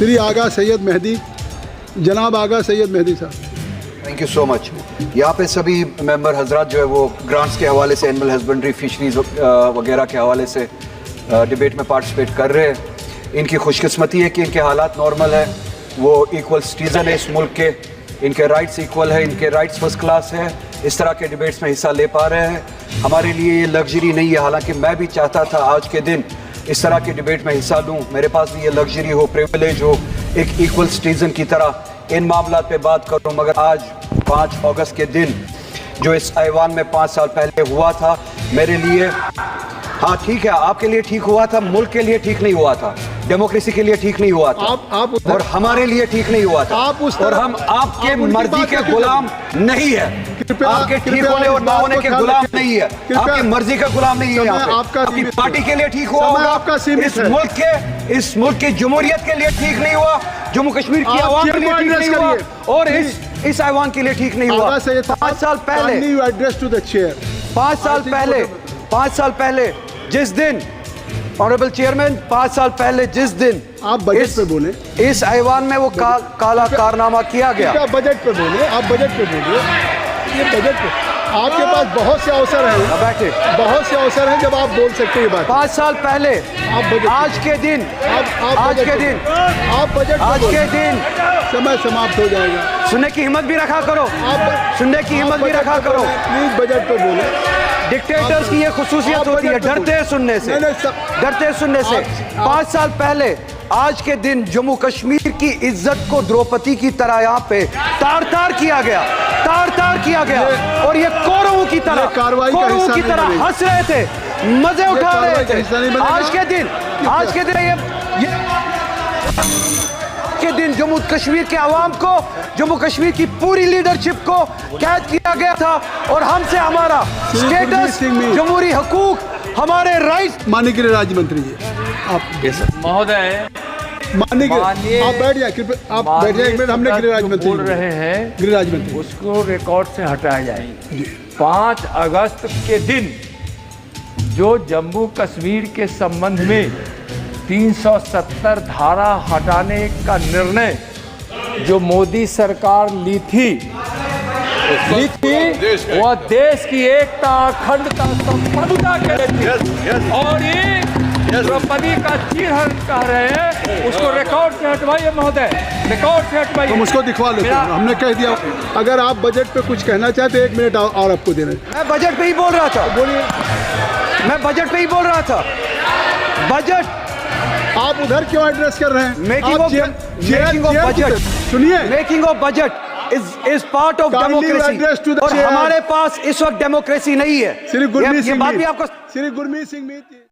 श्री आगा सैयद मेहदी, जनाब आगा सैयद मेहदी साहब। Thank you so much. यहाँ पे सभी मेंबर हजरात जो है वो ग्रांट्स के हवाले से, एनिमल हस्बेंड्री, फिशरीज वगैरह के हवाले से डिबेट में पार्टिसिपेट कर रहे हैं। इनकी खुशकिस्मती है कि इनके हालात नॉर्मल है, वो इक्वल सिटीज़न है इस मुल्क के, इनके राइट्स इक्वल है, इनके राइट्स फर्स्ट क्लास है, इस तरह के डिबेट्स में हिस्सा ले पा रहे हैं। हमारे लिए ये लग्जरी नहीं है, हालांकि मैं भी चाहता था आज के दिन इस तरह के डिबेट में हिस्सा लूँ, मेरे पास भी ये लग्जरी हो, प्रिविलेज हो, एक इक्वल सिटीज़न की तरह इन मामलों पे बात करूँ। मगर आज 5 अगस्त के दिन जो इस ऐवान में 5 साल पहले हुआ था, मेरे लिए, हाँ ठीक है, आपके लिए ठीक हुआ था, मुल्क के लिए ठीक नहीं हुआ था, डेमोक्रेसी के लिए ठीक नहीं हुआ था, आप और हमारे लिए ठीक नहीं हुआ था। और हम आपके मर्जी के गुलाम नहीं है, आपके ठीक होने और ना होने के गुलाम नहीं है, आपकी मर्जी का गुलाम नहीं है। आपकी पार्टी के लिए ठीक हुआ होगा, इस मुल्क की जमहूरियत के लिए ठीक नहीं हुआ, जम्मू कश्मीर की आवाम के लिए ठीक नहीं हुआ, और इस ऐवान के लिए ठीक नहीं हुआ। 5 साल पहले 5 साल पहले जिस दिन, ऑनरेबल चेयरमैन, 5 साल पहले जिस दिन आप बजट पे बोले, इस ऐवान में वो काला कारनामा किया गया। बजट पे बोले, आप बजट पे बोले, ये बजट पे आपके पास बहुत से अवसर हैं, बैठे बहुत से अवसर हैं जब आप बोल सकते हैं ये बात। 5 साल पहले आप आज के दिन आज के दिन समय समाप्त हो जाएगा। सुनने की हिम्मत भी रखा करो, आप सुनने की हिम्मत भी रखा करो। प्लीज बजट पे बोले। डिक्टेटर्स की ये खुसूसियत होती है, डरते हैं सुनने से, डरते हैं सुनने से। 5 साल पहले आज के दिन जम्मू कश्मीर की इज्जत को द्रौपदी की तरह यहाँ पे तार तार किया गया, तार तार किया गया, और ये कौरवों की तरह हंस रहे थे, मजे उठा रहे थे। आज के दिन जम्मू कश्मीर के अवाम को, जम्मू कश्मीर की पूरी लीडरशिप को कैद किया गया था, और हमसे हमारा स्टेटस, जमहूरी हकूक, हमारे राइट। माननीय गृह राज्य मंत्री जी, आप महोदय, माननीय, आप बैठ जाए, आप बैठ जाए एक मिनट। हमने गृह राज्य मंत्री बोल रहे हैं, गृह राज्य मंत्री, उसको रिकॉर्ड से हटाया जाए। 5 अगस्त के दिन जो जम्मू कश्मीर के संबंध में 370 धारा हटाने का निर्णय जो मोदी सरकार ली थी, वह देश की एकता, अखंडता, संप्रभुता के लिए थी, और ये द्रौपदी का चीरहरण कह रहे हैं, उसको रिकॉर्ड से हटवाइए महोदय, रिकॉर्ड से हटवाइए। हम उसको दिखवा लेते हैं, हमने कह दिया। अगर आप बजट पे कुछ कहना चाहते 1 मिनट और आपको देना है। मैं बजट पे ही बोल रहा था, बोलिए। मैं बजट पे ही बोल रहा था। बजट आप उधर क्यों एड्रेस कर रहे हैं? मेकिंग ऑफ बजट, सुनिए, making of budget is part of democracy, और हमारे पास इस वक्त डेमोक्रेसी नहीं है। श्री गुरमीत ये बात भी आपको श्री गुरमीत सिंह मीत